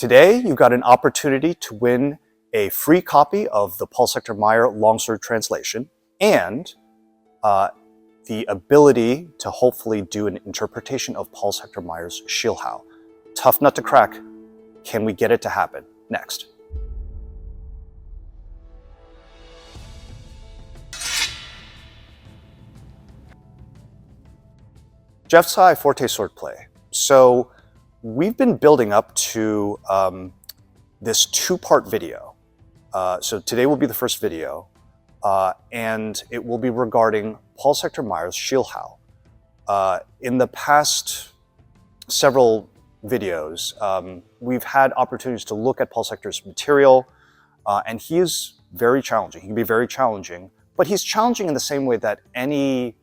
Today, you've got an opportunity to win a free copy of the Paul Sector Mair longsword translation and the ability to hopefully do an interpretation of Paul Sector Mair's Schiel. Tough nut to crack. Can we get it to happen? Next. Jeff's High Forte Swordplay. So we've been building up to this two-part video. So today will be the first video, and it will be regarding Paul Sector Mair's Schiel. In the past several videos, we've had opportunities to look at Paul Sector's material, and he is very challenging. He can be very challenging, but he's challenging in the same way that any,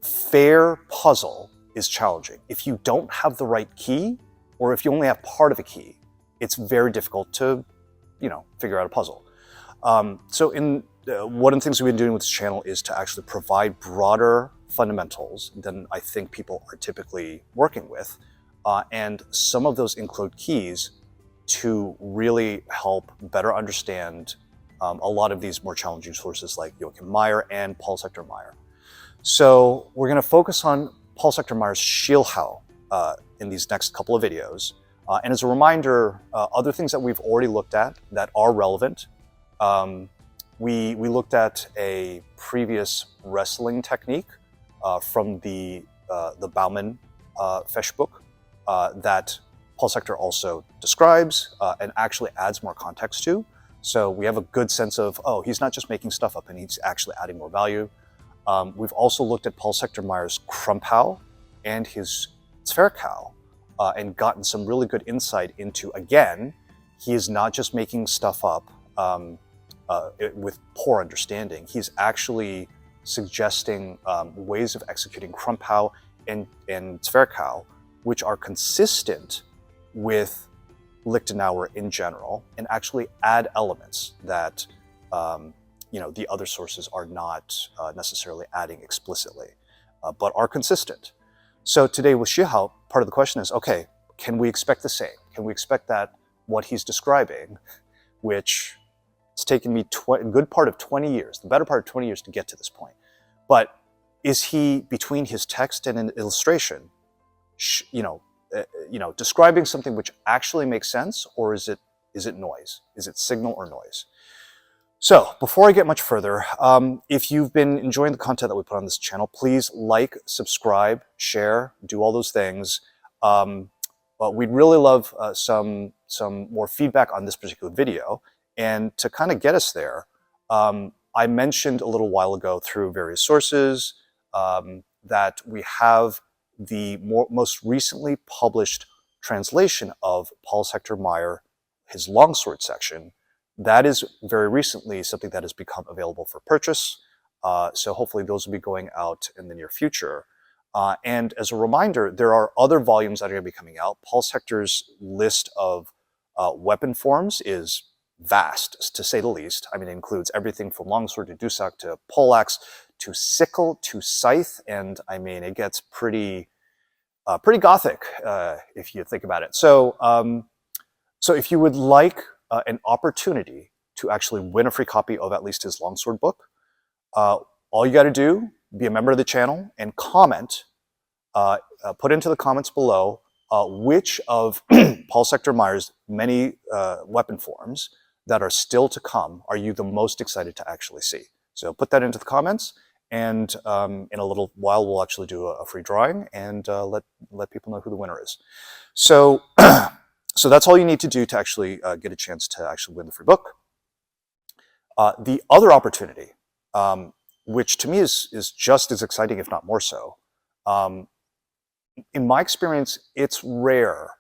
fair puzzle is challenging. If you don't have the right key, or if you only have part of a key, it's very difficult to, figure out a puzzle. So one of the things we've been doing with this channel is to actually provide broader fundamentals than I think people are typically working with. And some of those include keys to really help better understand a lot of these more challenging sources like Joachim Mair and Paul Sector Mair. So we're going to focus on Paul Sector Mair's Schiel in these next couple of videos. And as a reminder, other things that we've already looked at that are relevant. We looked at a previous wrestling technique from the Baumann Fesch book that Paul Sector also describes and actually adds more context to. So we have a good sense of, oh, he's not just making stuff up and he's actually adding more value. We've also looked at Paul Sector Mair's Krumpau and his Zwerghau and gotten some really good insight into, again, he is not just making stuff up with poor understanding. He's actually suggesting ways of executing Krumpau and Zwerghau, which are consistent with Lichtenauer in general, and actually add elements that the other sources are not necessarily adding explicitly, but are consistent. So today with Schiel, part of the question is, okay, can we expect the same? Can we expect that what he's describing, which it's taken me a good part of 20 years, the better part of 20 years to get to this point, but is he, between his text and an illustration, describing something which actually makes sense, or is it noise? Is it signal or noise? So before I get much further, if you've been enjoying the content that we put on this channel, please like, subscribe, share, do all those things. But we'd really love some more feedback on this particular video. And to kind of get us there, I mentioned a little while ago through various sources that we have the most recently published translation of Paul Sector Mair, his longsword section. That is very recently something that has become available for purchase. So hopefully those will be going out in the near future. And as a reminder, there are other volumes that are going to be coming out. Paul Sector's list of weapon forms is vast, to say the least. I mean, it includes everything from longsword to dusak to poleaxe to sickle to scythe. And I mean, it gets pretty gothic if you think about it. So if you would like an opportunity to actually win a free copy of at least his longsword book, all you got to do, be a member of the channel and comment, put into the comments below which of Paul Sector Mair's many weapon forms that are still to come are you the most excited to actually see. So put that into the comments, and in a little while we'll actually do a free drawing and let people know who the winner is. So so that's all you need to do to actually get a chance to actually win the free book. The other opportunity, which to me is just as exciting, if not more so, in my experience, it's rare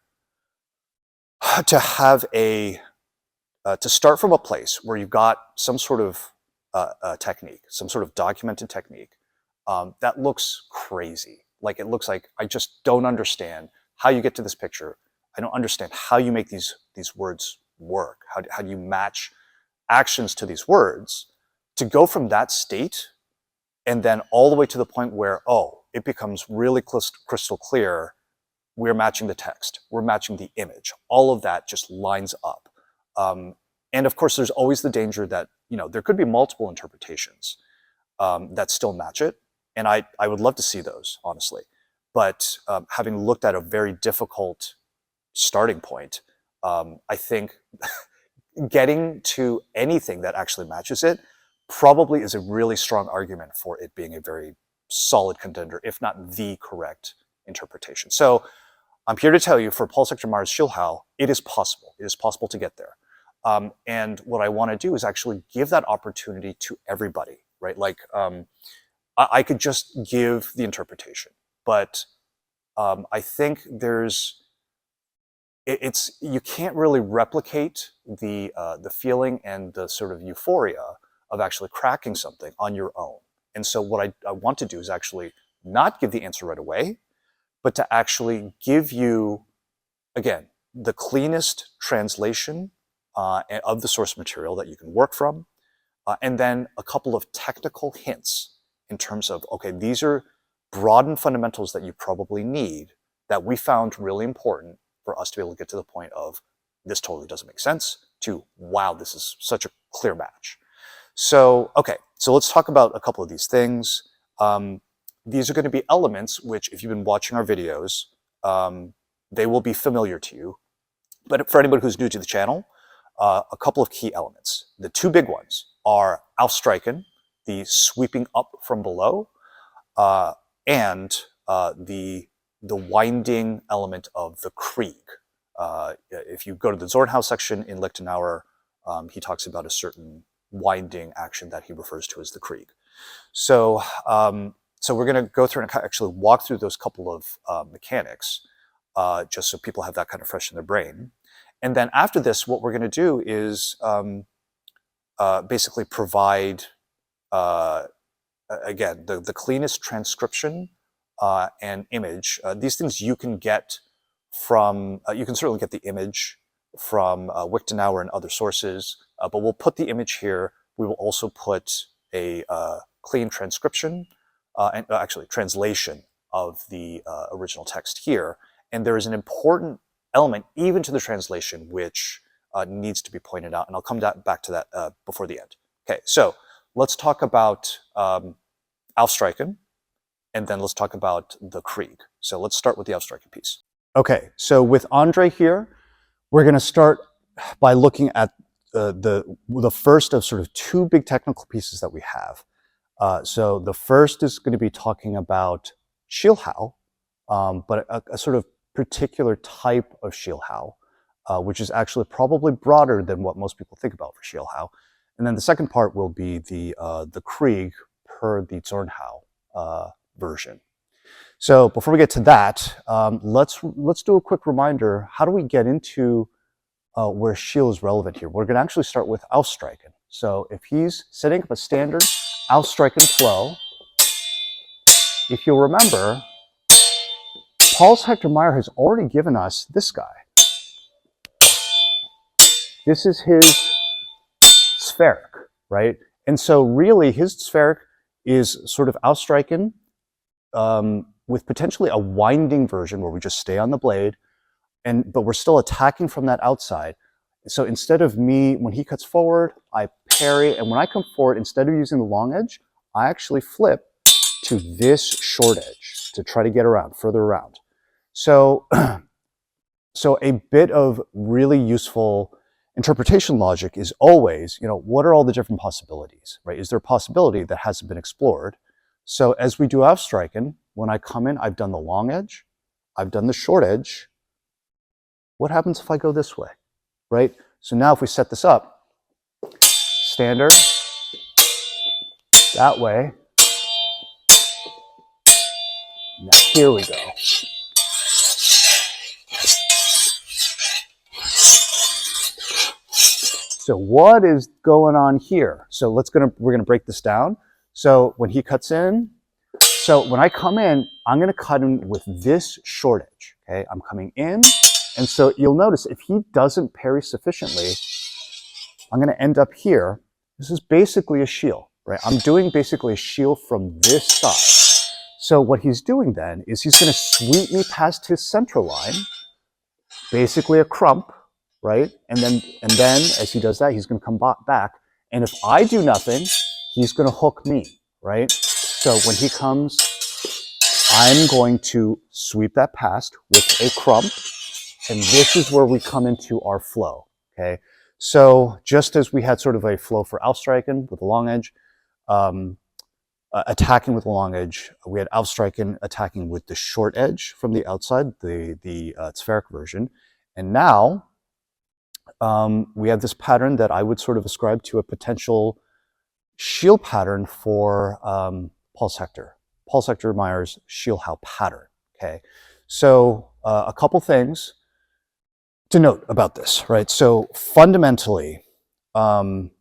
to have to start from a place where you've got some sort of technique, some sort of documented technique that looks crazy. Like, it looks like I just don't understand how you get to this picture. I don't understand how you make these words work. How do you match actions to these words? To go from that state and then all the way to the point where, oh, it becomes really crystal clear we're matching the text, we're matching the image. All of that just lines up. And of course, there's always the danger that, there could be multiple interpretations that still match it. And I would love to see those, honestly. But having looked at a very difficult starting point, I think getting to anything that actually matches it probably is a really strong argument for it being a very solid contender, if not the correct interpretation. So I'm here to tell you, for Paul Hector Mair's Schiller, it is possible. It is possible to get there. And what I want to do is actually give that opportunity to everybody, right? Like, I could just give the interpretation, but I think you can't really replicate the feeling and the sort of euphoria of actually cracking something on your own. And so what I want to do is actually not give the answer right away, but to actually give you, again, the cleanest translation of the source material that you can work from, and then a couple of technical hints in terms of, okay, these are broadened fundamentals that you probably need that we found really important for us to be able to get to the point of, this totally doesn't make sense, to, wow, this is such a clear match. So, okay, so let's talk about a couple of these things. These are going to be elements which, if you've been watching our videos, they will be familiar to you. But for anybody who's new to the channel, a couple of key elements. The two big ones are Aufstreichen, the sweeping up from below, and the winding element of the Krieg. If you go to the Zornhau section in Lichtenauer, he talks about a certain winding action that he refers to as the Krieg. So, so we're going to go through and actually walk through those couple of mechanics, just so people have that kind of fresh in their brain. And then after this, what we're going to do is basically provide, again, the cleanest transcription and image. These things you can get from, you can certainly get the image from Lichtenauer and other sources, but we'll put the image here. We will also put a clean transcription, and actually translation of the original text here. And there is an important element, even to the translation, which needs to be pointed out. And I'll come back to that before the end. Okay, so let's talk about Aufstreichen, and then let's talk about the Krieg. So let's start with the Aufstreichen piece. Okay, so with Andre here, we're going to start by looking at the first of sort of two big technical pieces that we have. So the first is going to be talking about Schiller, but a sort of particular type of Schiller, which is actually probably broader than what most people think about for Schiller. And then the second part will be the Krieg per the Zornhau version. So before we get to that, let's do a quick reminder. How do we get into where Schiel is relevant here? We're going to actually start with Aufstreichen. So if he's setting up a standard Aufstreichen flow, if you'll remember, Paul Hector Mair has already given us this guy. This is his spheric, right? And so really his spheric is sort of Aufstreichen with potentially a winding version where we just stay on the blade, but we're still attacking from that outside. So instead of me, when he cuts forward, I parry, and when I come forward, instead of using the long edge, I actually flip to this short edge to try to get around, further around. So, so a bit of really useful interpretation logic is always, what are all the different possibilities, right? Is there a possibility that hasn't been explored? So as we do Aufstreichen, when I come in, I've done the long edge, I've done the short edge. What happens if I go this way, right? So now if we set this up, standard, that way. Now here we go. So what is going on here? So we're gonna break this down. So when he cuts in, so when I come in, I'm gonna cut in with this short edge, okay? I'm coming in, and so you'll notice if he doesn't parry sufficiently, I'm gonna end up here. This is basically a Schiel, right? I'm doing basically a Schiel from this side. So what he's doing then is he's going to sweep me past his central line, basically a crump, right? And then as he does that, he's going to come back. And if I do nothing, he's going to hook me, right? So when he comes, I'm going to sweep that past with a crump. And this is where we come into our flow, okay? So just as we had sort of a flow for Aufstreichen with the long edge, attacking with the long edge, we had Aufstreichen attacking with the short edge from the outside, the spheric version. And now we have this pattern that I would sort of ascribe to a potential Schiel pattern for Paul Mair's Schiller pattern, okay? So a couple things to note about this, right? So fundamentally, you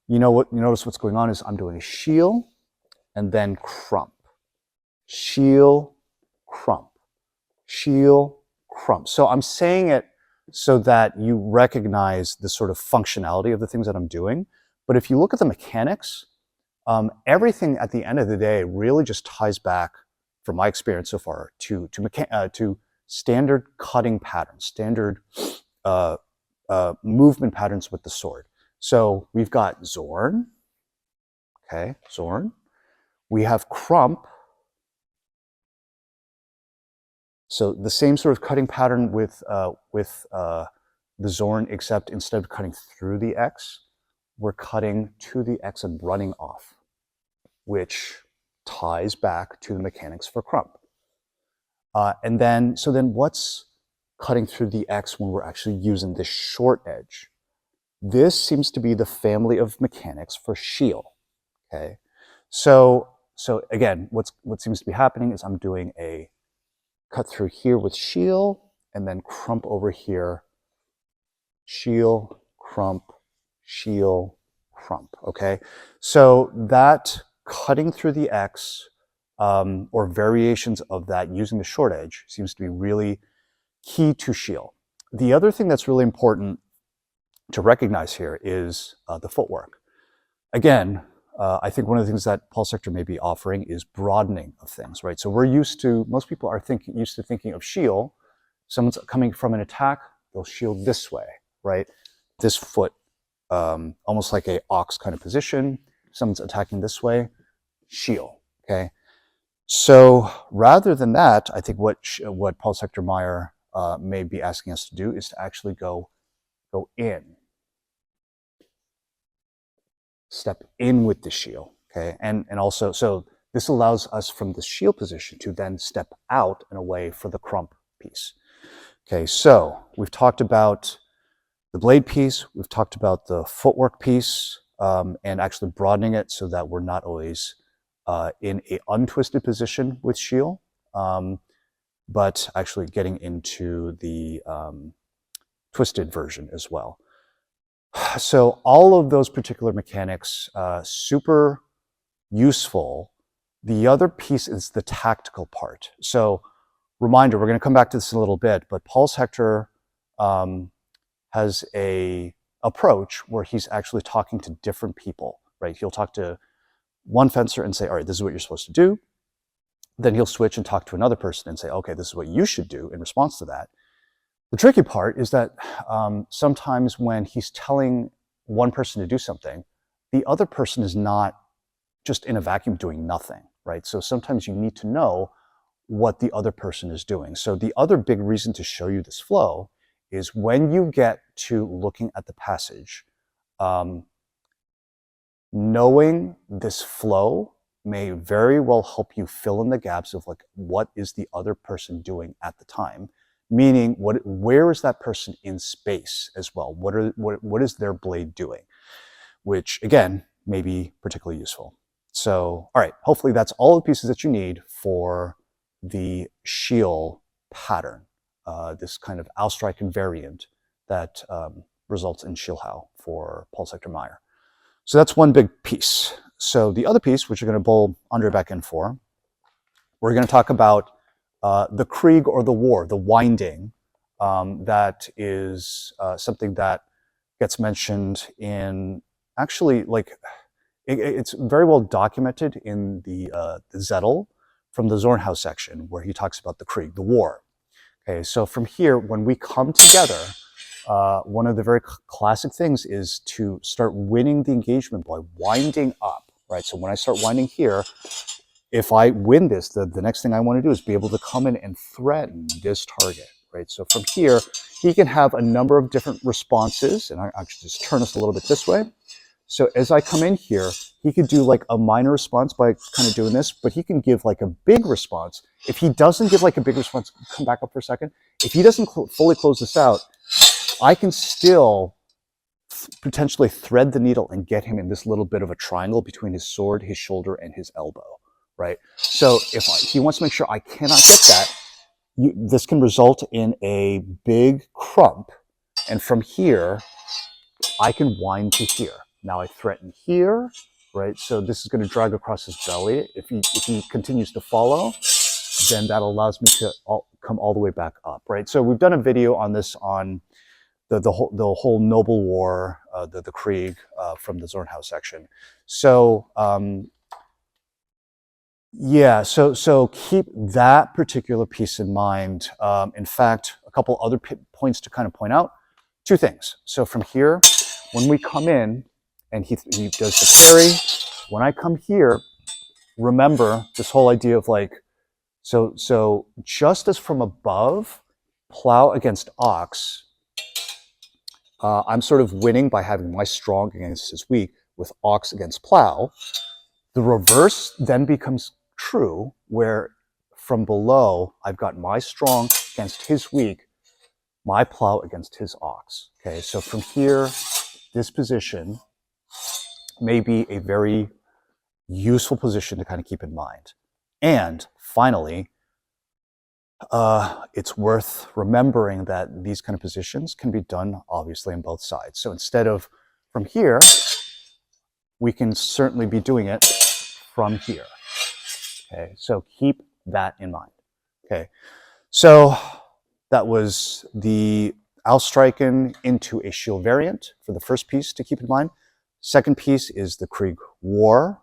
notice what's going on is I'm doing a Schiel and then crump. Schiel, crump. Schiel, crump. So I'm saying it so that you recognize the sort of functionality of the things that I'm doing. But if you look at the mechanics, everything at the end of the day really just ties back, from my experience so far, to standard cutting patterns, standard movement patterns with the sword. So we've got Zorn, okay, Zorn. We have crump. So the same sort of cutting pattern with the Zorn, except instead of cutting through the X, we're cutting to the X and running off, which ties back to the mechanics for crump. So then what's cutting through the X when we're actually using the short edge? This seems to be the family of mechanics for Schiel, okay? So again, what seems to be happening is I'm doing a cut through here with Schiel and then crump over here, Schiel, crump, Schiel, crump, okay? So that cutting through the X, or variations of that using the short edge, seems to be really key to Schiel. The other thing that's really important to recognize here is the footwork. Again, I think one of the things that Paul Sector may be offering is broadening of things, right? So most people are used to thinking of Schiel. Someone's coming from an attack, they'll Schiel this way, right? This foot, almost like a ox kind of position. Someone's attacking this way, Schiel, okay? So rather than that, I think what Paul Sector Mair may be asking us to do is to actually go in. Step in with the Schiel, okay? And also, so this allows us from the Schiel position to then step out and away for the crump piece. Okay, so we've talked about the blade piece, we've talked about the footwork piece, and actually broadening it so that we're not always in a untwisted position with Schiel, but actually getting into the twisted version as well. So all of those particular mechanics, super useful. The other piece is the tactical part. So reminder, we're going to come back to this in a little bit, but Paul Sector has a approach where he's actually talking to different people, right? He'll talk to one fencer and say, all right, this is what you're supposed to do. Then he'll switch and talk to another person and say, okay, this is what you should do in response to that. The tricky part is that sometimes when he's telling one person to do something, the other person is not just in a vacuum doing nothing, right? So sometimes you need to know what the other person is doing. So the other big reason to show you this flow is when you get to looking at the passage, knowing this flow may very well help you fill in the gaps of like, what is the other person doing at the time? Meaning, where is that person in space as well? What is their blade doing? Which, again, may be particularly useful. So, all right, hopefully that's all the pieces that you need for the Schiel pattern, this kind of Aufstreichen variant that results in Schiller for Paul Sector Mair. So that's one big piece. So the other piece, which you're going to bowl under back in for, we're going to talk about the Krieg or the war, the winding, that is something that gets mentioned in, actually, like, it's very well documented in the Zettel from the Zornhau section where he talks about the Krieg, the war. Okay, so from here, when we come together, one of the very classic things is to start winning the engagement by winding up, right? So when I start winding here, if I win this, the next thing I want to do is be able to come in and threaten this target, right? So from here, he can have a number of different responses, and I should just turn this a little bit this way. So as I come in here, he could do like a minor response by kind of doing this, but he can give like a big response. If he doesn't give like a big response, come back up for a second. If he doesn't fully close this out, I can still potentially thread the needle and get him in this little bit of a triangle between his sword, his shoulder, and his elbow, right? So if he wants to make sure I cannot get that, this can result in a big crump. And from here, I can wind to here. Now I threaten here, right? So this is going to drag across his belly. If he continues to follow, then that allows me to come all the way back up, right? So we've done a video on this on the whole noble war, the Krieg from the Zornhau section. So yeah, so keep that particular piece in mind. In fact, a couple other points to kind of point out. Two things. So from here, when we come in and he does the parry, when I come here, remember this whole idea of like, so just as from above, plow against ox, I'm sort of winning by having my strong against his weak with ox against plow. The reverse then becomes true, where from below, I've got my strong against his weak, my plow against his ox. Okay, so from here, this position may be a very useful position to kind of keep in mind. And finally, it's worth remembering that these kind of positions can be done obviously on both sides. So instead of from here, we can certainly be doing it from here. Okay, so keep that in mind. Okay, so that was the Aufstreichen into a Schiel variant for the first piece to keep in mind. Second piece is the Krieg War.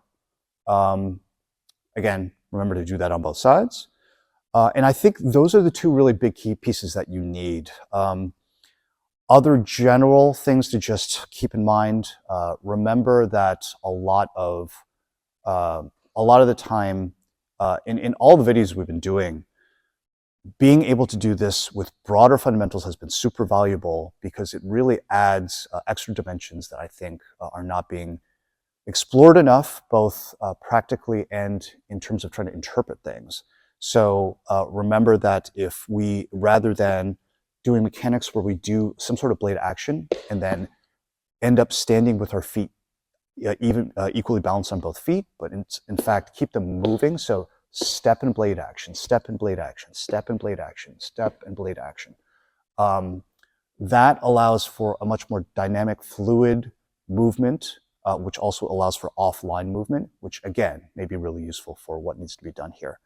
Again, remember to do that on both sides. And I think those are the two really big key pieces that you need. Other general things to just keep in mind, remember that a lot of the time, in all the videos we've been doing, being able to do this with broader fundamentals has been super valuable because it really adds extra dimensions that I think are not being explored enough, both practically and in terms of trying to interpret things. So remember that if we, rather than doing mechanics where we do some sort of blade action and then end up standing with our feet equally balanced on both feet, but in fact keep them moving. So step and blade action, step and blade action, step and blade action, step and blade action. That allows for a much more dynamic, fluid movement, which also allows for offline movement, which again may be really useful for what needs to be done here.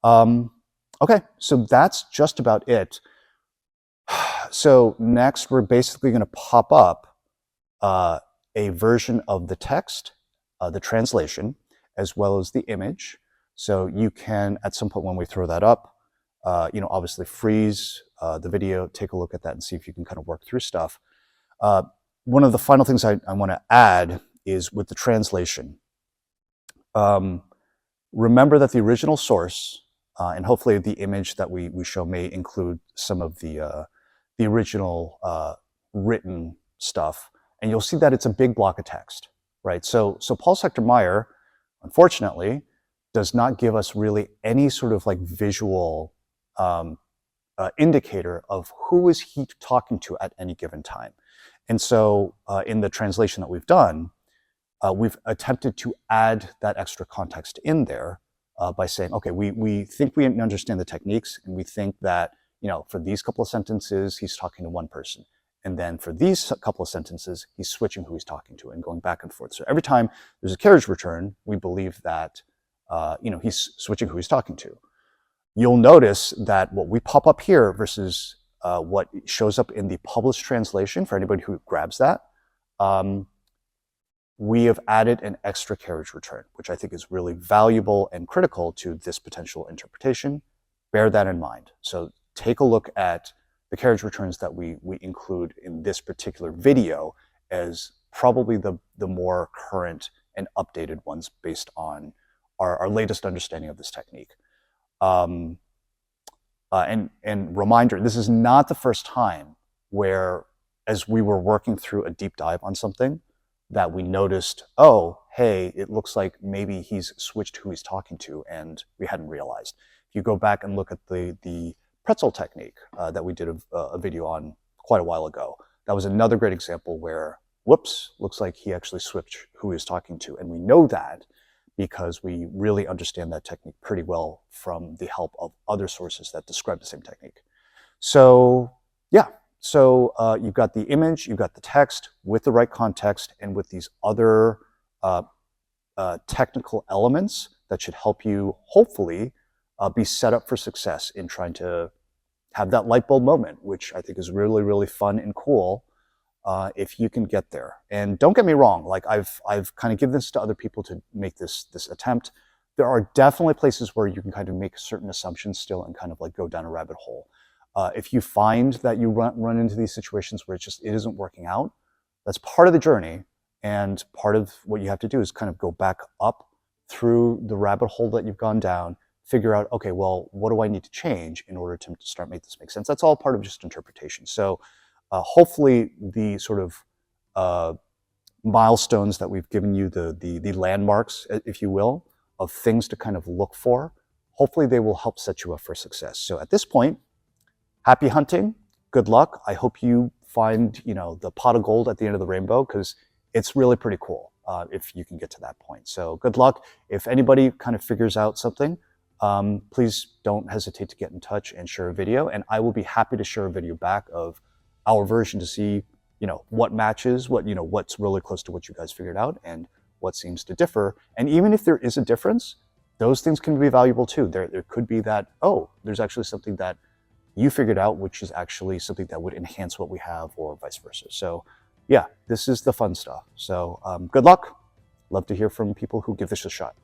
Okay, so that's just about it. So next, we're basically going to pop up a version of the text, the translation, as well as the image. So you can, at some point when we throw that up, obviously freeze the video, take a look at that and see if you can kind of work through stuff. One of the final things I want to add is with the translation. Remember that the original source, and hopefully the image that we show may include some of the original written stuff, and you'll see that it's a big block of text, right? So Paul Hector Mair, unfortunately, does not give us really any sort of like visual indicator of who is he talking to at any given time. And so in the translation that we've done, we've attempted to add that extra context in there by saying, okay, we think we understand the techniques, and we think that, for these couple of sentences, he's talking to one person. And then for these couple of sentences, he's switching who he's talking to and going back and forth. So every time there's a carriage return, we believe that he's switching who he's talking to. You'll notice that what we pop up here versus what shows up in the published translation, for anybody who grabs that, we have added an extra carriage return, which I think is really valuable and critical to this potential interpretation. Bear that in mind. So take a look at the carriage returns that we include in this particular video as probably the more current and updated ones based on our latest understanding of this technique. And reminder, this is not the first time where, as we were working through a deep dive on something, that we noticed, oh, hey, it looks like maybe he's switched who he's talking to, and we hadn't realized. If you go back and look at the pretzel technique that we did a video on quite a while ago, that was another great example where, whoops, looks like he actually switched who he was talking to. And we know that because we really understand that technique pretty well from the help of other sources that describe the same technique. So yeah, so you've got the image, you've got the text with the right context and with these other technical elements that should help you hopefully be set up for success in trying to have that light bulb moment, which I think is really, really fun and cool if you can get there. And don't get me wrong, like I've kind of given this to other people to make this attempt. There are definitely places where you can kind of make certain assumptions still and kind of like go down a rabbit hole. If you find that you run into these situations where it isn't working out, that's part of the journey. And part of what you have to do is kind of go back up through the rabbit hole that you've gone down, figure out, okay, well, what do I need to change in order to start make this make sense? That's all part of just interpretation. So hopefully the sort of milestones that we've given you, the landmarks, if you will, of things to kind of look for, hopefully they will help set you up for success. So at this point, happy hunting, good luck. I hope you find, the pot of gold at the end of the rainbow, because it's really pretty cool if you can get to that point. So good luck. If anybody kind of figures out something, please don't hesitate to get in touch and share a video. And I will be happy to share a video back of our version to see, what matches, what's really close to what you guys figured out and what seems to differ. And even if there is a difference, those things can be valuable too. There could be that, oh, there's actually something that you figured out, which is actually something that would enhance what we have, or vice versa. So yeah, this is the fun stuff. So good luck. Love to hear from people who give this a shot.